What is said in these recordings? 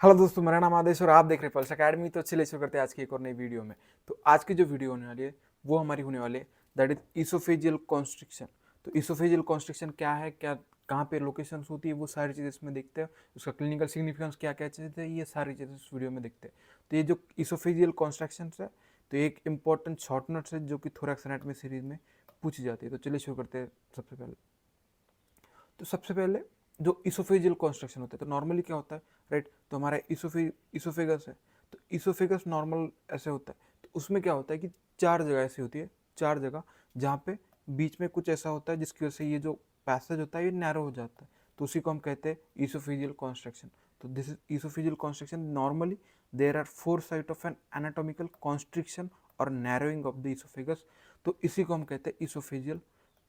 Hello दोस्तों, मेरा नाम आदेश और आप देख रहे हैं पल्स अकेडमी। तो चलिए शुरू करते हैं आज की एक और नई वीडियो में। तो आज की जो वीडियो होने वाली है वो हमारी होने वाली है दैट इज इसोफेजियल कॉन्स्ट्रिक्शन। तो इसोफेजियल कॉन्स्ट्रिक्शन क्या है, क्या कहाँ पे लोकेशन होती है, वो सारी चीज़ें इसमें देखते हैं। उसका क्लिनिकल सिग्निफिकेंस क्या क्या चीज़ें है, ये सारी चीज़ें इस वीडियो में देखते हैं। तो ये जो इसोफेजियल कॉन्स्ट्रक्शन है तो एक इंपॉर्टेंट शॉर्ट नोट्स है जो कि थोरैक्स एनाटॉमी सीरीज में पूछी जाती है। तो चलिए शुरू करते हैं। सबसे पहले जो इसोफेजियल कॉन्स्ट्रक्शन होता है, तो नॉर्मली क्या होता है, राइट। तो हमारा इसोफेगस है। तो इसोफेगस नॉर्मल ऐसे होता है। तो उसमें क्या होता है कि चार जगह ऐसी होती है, चार जगह जहाँ पे बीच में कुछ ऐसा होता है जिसकी वजह से ये जो पैसेज होता है ये नैरो हो जाता है। तो उसी को हम कहते हैं इसोफेजियल कॉन्स्ट्रक्शन। तो this is oesophageal construction. Normally there are four site of an anatomical constriction और नैरोइंग ऑफ द इसोफेगस। तो इसी को हम कहते हैं इसोफेजियल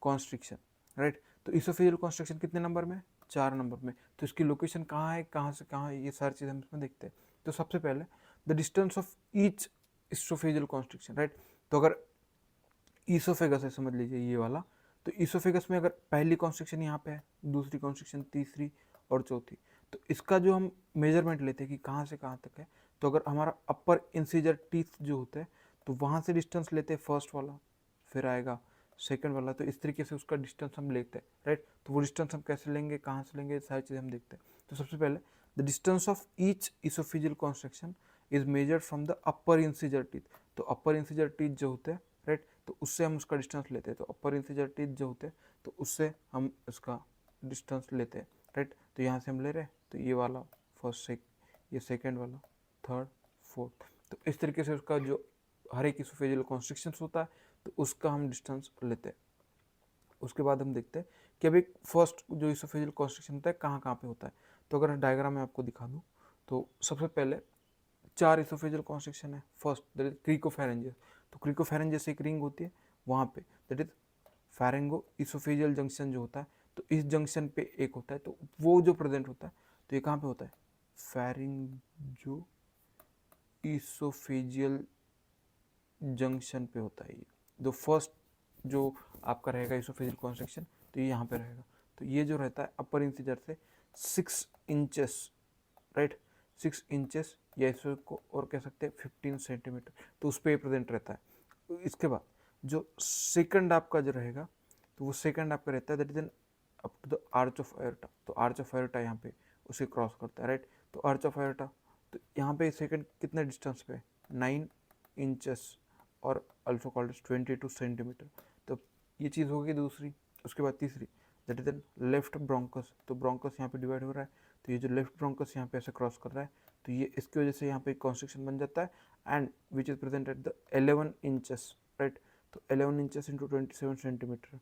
कॉन्स्ट्रिक्शन, राइट। तो इसोफेजियल कॉन्स्ट्रक्शन कितने नंबर में? 4 नंबर में। तो इसकी लोकेशन कहाँ है, कहाँ से कहाँ है, ये सारी चीज़ हम इसमें देखते हैं। तो सबसे पहले the distance of each oesophageal construction, right. तो अगर ईसोफेगस है, समझ लीजिए ये वाला, तो ईसोफेगस में अगर पहली कॉन्स्ट्रक्शन यहाँ पे है, दूसरी कॉन्स्ट्रक्शन, तीसरी और चौथी, तो इसका जो हम मेजरमेंट लेते हैं कि कहाँ से कहाँ तक है, तो अगर हमारा अपर इंसीजर टीथ जो होता है तो वहाँ से डिस्टेंस लेते हैं फर्स्ट वाला, फिर आएगा सेकंड वाला। तो इस तरीके से उसका डिस्टेंस हम लेते हैं, राइट। तो वो डिस्टेंस हम कैसे लेंगे, कहाँ से लेंगे, सारी चीज़ें हम देखते हैं। तो सबसे पहले the distance of each oesophageal construction is measured from the upper incisor teeth. तो अपर इंसीजर टीथ जो होते हैं, राइट, तो उससे हम उसका डिस्टेंस लेते हैं। तो अपर इंसीजर टीथ जो होते हैं तो उससे हम उसका डिस्टेंस लेते हैं, राइट। तो यहाँ से हम ले रहे हैं, तो ये वाला फर्स्ट, ये सेकेंड वाला, थर्ड, फोर्थ। तो इस तरीके से उसका जो हर एक इसोफेजियल कॉन्स्ट्रिक्शन होता है तो उसका हम डिस्टेंस लेते हैं। उसके बाद हम देखते हैं कि अभी फर्स्ट जो इसोफेजियल कॉन्स्ट्रिक्शन होता है कहाँ कहाँ पे होता है। तो अगर डायग्राम में आपको दिखा दूँ तो सबसे पहले चार इसोफेजियल कॉन्स्ट्रिक्शन है। First that is cricopharyngeus. तो क्रिकोफेरेंजियस एक रिंग होती है वहाँ पे, दैट इज फेरेंगो इसोफेजियल जंक्शन जो होता है। तो इस जंक्शन पे एक होता है, तो वो जो प्रेजेंट होता है तो ये कहाँ पे होता है, फेरिंजो इसोफेजियल जंक्शन पे होता है। ये जो फर्स्ट जो आपका रहेगा इसोफेजियल कॉन्स्ट्रक्शन, तो ये यहाँ पे रहेगा। तो ये जो रहता है अपर इंसीजर से 6 इंचेस, राइट, 6 इंचेस, या इसको और कह सकते हैं 15 सेंटीमीटर। तो उस पर प्रेजेंट रहता है। इसके बाद जो सेकंड आपका जो रहेगा तो वो सेकंड आपका रहता है that is an up to the arch of aorta. तो आर्च ऑफ एयोर्टा यहाँ पे उसे क्रॉस करता है, राइट। तो आर्च ऑफ एयोर्टा, तो यहाँ पे सेकंड कितने डिस्टेंस पे, 9 इंचेस और अल्सो कॉल्ड 22 सेंटीमीटर। तो ये चीज़ होगी दूसरी। उसके बाद तीसरी that is N left bronchus. तो ब्रोंकस यहाँ पे डिवाइड हो रहा है, तो ये जो लेफ्ट ब्रोंकस यहाँ पे ऐसे क्रॉस कर रहा है, तो ये इसकी वजह से यहाँ पे एक कॉन्स्ट्रिक्शन बन जाता है and which is present at the 11 inches, right. तो 11 इंचेस इंटू 27 सेंटीमीटर।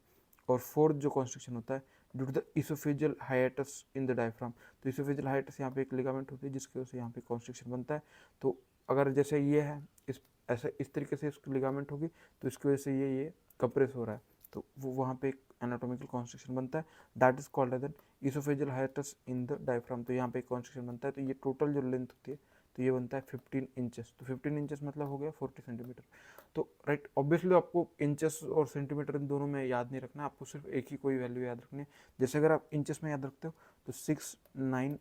और फोर्थ जो कॉन्स्ट्रिक्शन होता है due to the oesophageal hiatus in the diaphragm. तो इसोफेजियल हाइएटस यहाँ पे एक लिगामेंट होती है जिसकी वजह से यहाँ पे कॉन्स्ट्रिक्शन बनता है। तो अगर जैसे ये है इस ऐसे इस तरीके से इसकी लिगामेंट होगी तो इसकी वजह से ये कंप्रेस हो रहा है, तो वो वहाँ पे एक एनाटॉमिकल कॉन्स्ट्रिक्शन बनता है that is called as an oesophageal hiatus in the diaphragm. तो यहाँ पे एक कॉन्स्ट्रिक्शन बनता है। तो ये टोटल जो लेंथ होती है तो ये बनता है 15 इंचेस। तो 15 इंचेस मतलब हो गया 40 सेंटीमीटर। तो राइट, ऑब्वियसली आपको इंचेस और सेंटीमीटर इन दोनों में याद नहीं रखना है, आपको सिर्फ एक ही कोई वैल्यू याद रखनी है। जैसे अगर आप इंचेस में याद रखते हो तो 6, 9,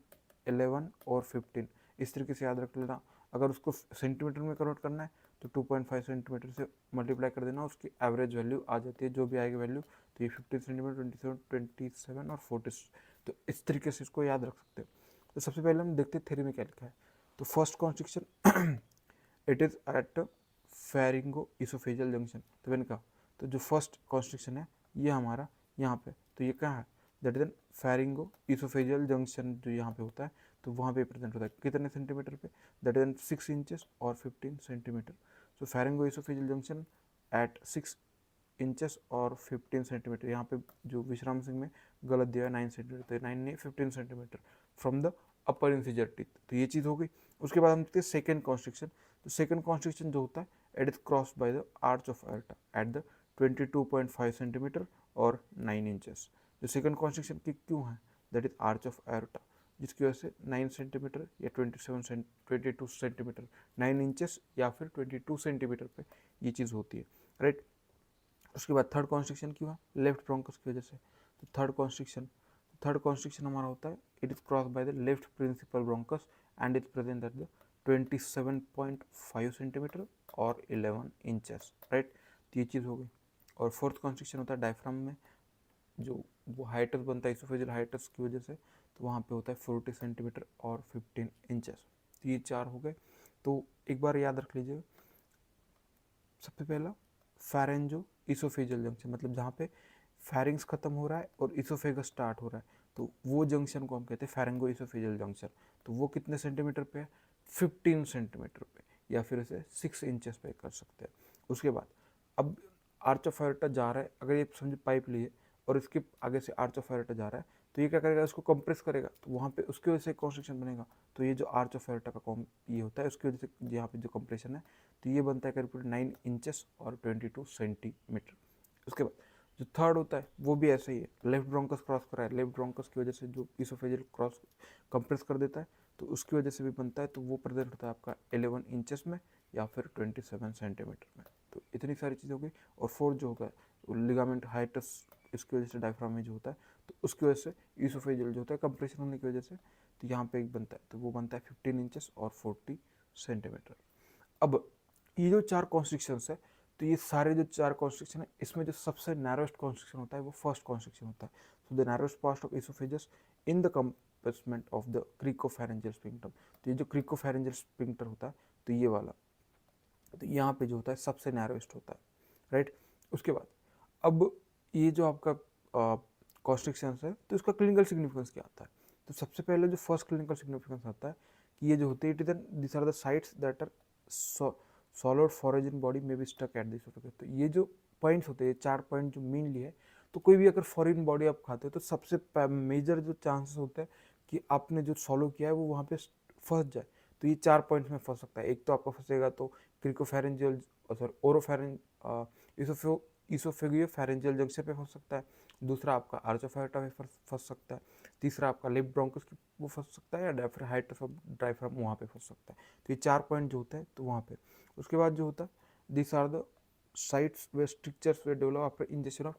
11 और 15 इस तरीके से याद रख लेना। अगर उसको सेंटीमीटर में कन्वर्ट करना है तो 2.5 सेंटीमीटर से मल्टीप्लाई कर देना, उसकी एवरेज वैल्यू आ जाती है जो भी आएगी वैल्यू। तो ये 15 सेंटीमीटर, 27 और 40। तो इस तरीके से इसको याद रख सकते हो। तो सबसे पहले हम देखते हैं थ्योरी में क्या लिखा है। तो first constriction it is at pharyngo oesophageal junction. तो मैंने कहा तो जो फर्स्ट कॉन्स्ट्रिक्शन है ये हमारा यहाँ पे, तो ये कहाँ है, that is an pharyngo oesophageal junction जो यहाँ पे होता है। तो वहाँ पे प्रेजेंट होता है कितने सेंटीमीटर पे, दैट इज एन 6 इंचेस और 15 सेंटीमीटर। सो फेरिंगो इसोफेजियल जंक्शन एट 6 इंचेस और 15 सेंटीमीटर। यहाँ पे जो विश्राम सिंह में गलत दिया है 9 सेंटीमीटर, तो 9 नहीं 15 centimetre from the upper incisor teeth. तो ये चीज़ हो गई। उसके बाद हम देखते हैं सेकेंड कॉन्स्ट्रिक्शन। तो सेकेंड कॉन्स्ट्रिक्शन जो होता है it is cross by the arch of aorta at the 22.5 centimetre और 9 इंचेस। जो सेकेंड कॉन्स्ट्रिक्शन की क्यों है, that is arch of aorta, जिसकी वजह से 9 सेंटीमीटर या 22 सेंटीमीटर, 9 इंचेस या फिर 22 सेंटीमीटर पे ये चीज़ होती है, राइट। उसके बाद थर्ड कॉन्स्ट्रिक्शन क्यों है, लेफ्ट ब्रोंकस की वजह से। तो थर्ड कॉन्स्ट्रिक्शन हमारा होता है it is cross by the left principal bronchus and it's present at the 27.5 centimetre और 11 इंचेस, राइट। तो ये चीज़ हो गई। और फोर्थ कॉन्स्ट्रिक्शन होता है डायफ्राम में, जो वो हाइटस बनता है इसोफेजियल हाइटस की वजह से, तो वहाँ पे होता है 40 सेंटीमीटर और 15 इंचेस। तो ये 4 हो गए। तो एक बार याद रख लीजिएगा, सबसे पहला फेरेंजो इसोफेजियल जंक्शन, मतलब जहाँ पे फेरिंग्स खत्म हो रहा है और इसोफेगस स्टार्ट हो रहा है, तो वो जंक्शन को हम कहते हैं फेरेंगो इसोफेजियल जंक्शन। तो वो कितने सेंटीमीटर पे है? 15 सेंटीमीटर पे, या फिर इसे 6 इंचेस पे कर सकते हैं। उसके बाद अब आर्च ऑफ एरोटा जा रहा है, अगर ये समझे पाइप लिए और इसके आगे से आर्च ऑफ एरोटा जा रहा है, तो ये क्या करेगा, इसको कंप्रेस करेगा, तो वहाँ पे उसकी वजह से कॉन्स्ट्रिक्शन बनेगा। तो ये जो आर्च ऑफ एरोटा का ये होता है, उसकी वजह से यहाँ पे जो कंप्रेशन है, तो ये बनता है करीब 9 इंचेस और 22 सेंटीमीटर। उसके बाद जो थर्ड होता है वो भी ऐसा ही है, लेफ्ट ब्रोंकस क्रॉस कर रहा है, लेफ्ट ब्रोंकस की वजह से जो इसोफेजियल क्रॉस कंप्रेस कर देता है, तो उसकी वजह से भी बनता है, तो वो प्रेजेंट होता है आपका 11 इंचेस में या फिर 27 सेंटीमीटर में। तो इतनी सारी चीज़ें हो गई। और फोर्थ जो होगा लिगामेंट हाइटस, इसकी वजह से डायफ्राम में जो होता है, तो उसकी वजह से इसोफेजियल जो होता है कंप्रेशन होने की वजह से, तो यहाँ पे एक बनता है, तो वो बनता है 15 इंचेस और 40 सेंटीमीटर। अब ये जो 4 कॉन्स्ट्रिक्शंस है, तो ये सारे जो 4 कॉन्स्ट्रिक्शन है, इसमें जो सबसे नैरोस्ट कॉन्स्ट्रिक्शन होता है वो फर्स्ट कॉन्स्ट्रिक्शन होता है। So the narrowest part of oesophagus in the compartment of the cricopharyngeal sphincter. तो ये जो क्रिकोफैरेंजियल स्फिंक्टर होता है, तो ये वाला, तो यहाँ पे जो होता है सबसे नैरोस्ट होता है, राइट। उसके बाद अब ये जो आपका कॉन्स्ट्रिक्शन है, तो इसका क्लिनिकल सिग्निफिकेंस क्या आता है? तो सबसे पहले जो फर्स्ट क्लिनिकल सिग्निफिकेंस आता है कि ये जो होते हैं, this are the sites that are solid foreign body में भी स्टक एट दिस। तो ये जो पॉइंट्स होते हैं, 4 पॉइंट जो मेनली है, तो कोई भी अगर फॉरेन बॉडी आप खाते हो, तो सबसे मेजर जो चांसेस होता है कि आपने जो सॉलो किया है वो वहाँ पे फंस जाए। तो ये 4 पॉइंट्स में फंस सकता है। एक तो आपका फंसेगा तो क्रिकोफैरेंजियल, सॉरी ओरोफैरेंज इसोफेगियो फेरेंजियल जंक्शन पे फंस सकता है। दूसरा आपका आर्च ऑफ एरोटा में फंस सकता है। तीसरा आपका लेफ्ट ब्रोंकस की वो फंस सकता है, या फिर हाइटस ऑफ डायफ्राम वहाँ पे फंस सकता है। तो ये 4 पॉइंट जो होते हैं, तो वहाँ पे उसके बाद जो होता है, this are the sites where structures वे develop after injection of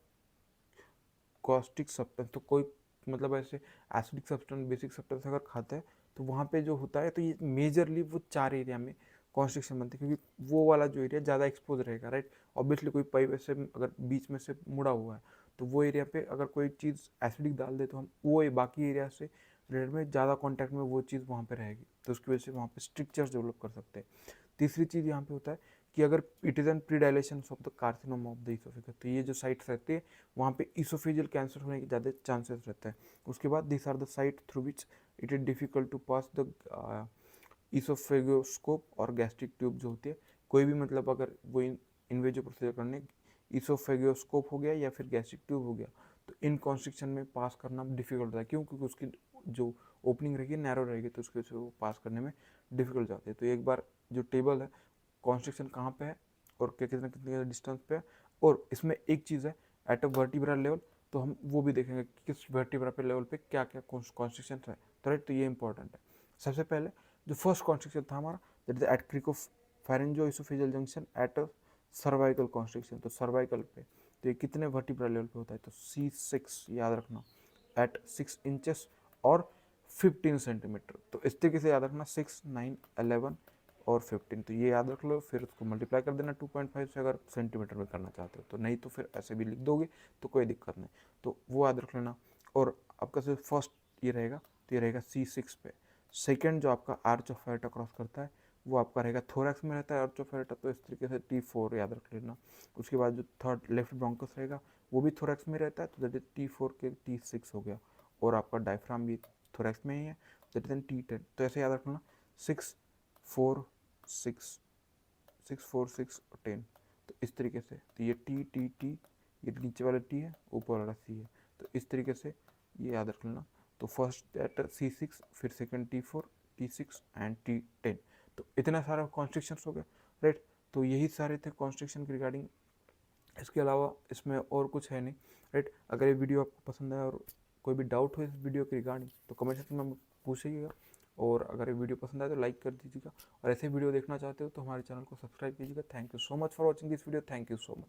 caustic substance. तो कोई मतलब ऐसे एसिडिक सब्सटेंस, बेसिक सब्सटेंस अगर खाता है, तो वहाँ पे जो होता है, तो ये मेजरली वो 4 एरिया में कॉन्स्ट्रिक्शन बनते हैं, क्योंकि वो वाला जो एरिया ज़्यादा एक्सपोज रहेगा, राइट। ऑब्वियसली कोई पाइप ऐसे अगर बीच में से मुड़ा हुआ है, तो वो एरिया पे अगर कोई चीज़ एसिडिक डाल दे, तो हम वो बाकी एरिया से रिलेटेड में ज़्यादा कॉन्टैक्ट में वो चीज़ वहाँ पे रहेगी, तो उसकी वजह से वहाँ पे स्ट्रक्चर्स डेवलप कर सकते हैं। तीसरी चीज़ यहाँ पे होता है कि अगर it is an predilation of the carcinoma of the oesophagus, तो ये जो साइट्स रहती है, वहाँ पे इसोफेजियल कैंसर होने के ज़्यादा चांसेस रहते हैं। उसके बाद this are the site through which it is difficult to pass the oesophagoscope और गैस्ट्रिक ट्यूब जो होती है। कोई भी मतलब अगर वो इन्वेजिव प्रोसीजर करने, इसोफेगोस्कोप हो गया या फिर गैस्ट्रिक ट्यूब हो गया, तो इन कॉन्स्ट्रिक्शन में पास करना डिफिकल्ट होता है। क्यों? क्योंकि उसकी जो ओपनिंग रहेगी नैरो रहेगी, तो उसकी वजह से वो पास करने में डिफिकल्ट जाती है। तो एक बार जो टेबल है, कॉन्स्ट्रिक्शन कहाँ पे है और कितने कितने डिस्टेंस पे है, और इसमें एक चीज़ है एट अ वर्टिब्रल लेवल, तो हम वो भी देखेंगे कि किस वर्टिब्रा पे लेवल पे क्या क्या कॉन्स्ट्रिक्शन है, तो राइट। तो ये इंपॉर्टेंट है। सबसे पहले जो फर्स्ट कॉन्स्ट्रिक्शन था हमारा, that is at cricopharyngeo oesophageal junction at a cervical constriction. तो सर्वाइकल पे तो ये कितने वर्टिब्रल लेवल पे होता है, तो C6 याद रखना, एट 6 इंचेस और 15 सेंटीमीटर। तो इस तरीके से याद रखना, 6, 9, 11 और 15, तो ये याद रख लो। फिर उसको मल्टीप्लाई कर देना 2.5 से अगर सेंटीमीटर में करना चाहते हो, तो नहीं तो फिर ऐसे भी लिख दोगे, तो कोई दिक्कत नहीं। तो वो याद रख लेना। और आपका सिर्फ फर्स्ट ये रहेगा, तो ये रहेगा C6 पे। सेकेंड जो आपका आर्च ऑफ एरोटा क्रॉस करता है, वो आपका रहेगा थोरैक्स में रहता है आर्च ऑफ एरोटा, तो इस तरीके से T4 याद रख लेना। उसके बाद जो थर्ड लेफ्ट ब्रोंकस रहेगा, वो भी थोरैक्स में रहता है, तो दैट इज T4 के T6 हो गया। और आपका डायफ्राम भी थोरैक्स में ही है, दैट इज T10। तो ऐसे याद रखना, 6, 4, 6, 6, 4, 6 और 10। तो इस तरीके से, तो ये T, ये नीचे वाला T है, ऊपर वाला C है, तो इस तरीके से ये याद रख लेना। तो फर्स्ट एट C6, फिर second T4, T6 and T10। तो इतना सारा कॉन्स्ट्रिक्शंस हो गया, राइट। तो यही सारे थे कॉन्स्ट्रिक्शन के रिगार्डिंग, इसके अलावा इसमें और कुछ है नहीं, राइट। अगर ये वीडियो आपको पसंद आया और कोई भी डाउट हो इस वीडियो के रिगार्डिंग, तो कमेंट सेक्शन में पूछिएगा। और अगर ये वीडियो पसंद आए तो लाइक कर दीजिएगा, और ऐसे वीडियो देखना चाहते हो तो हमारे चैनल को सब्सक्राइब कीजिएगा। Thank you so much for watching this video. Thank you so much.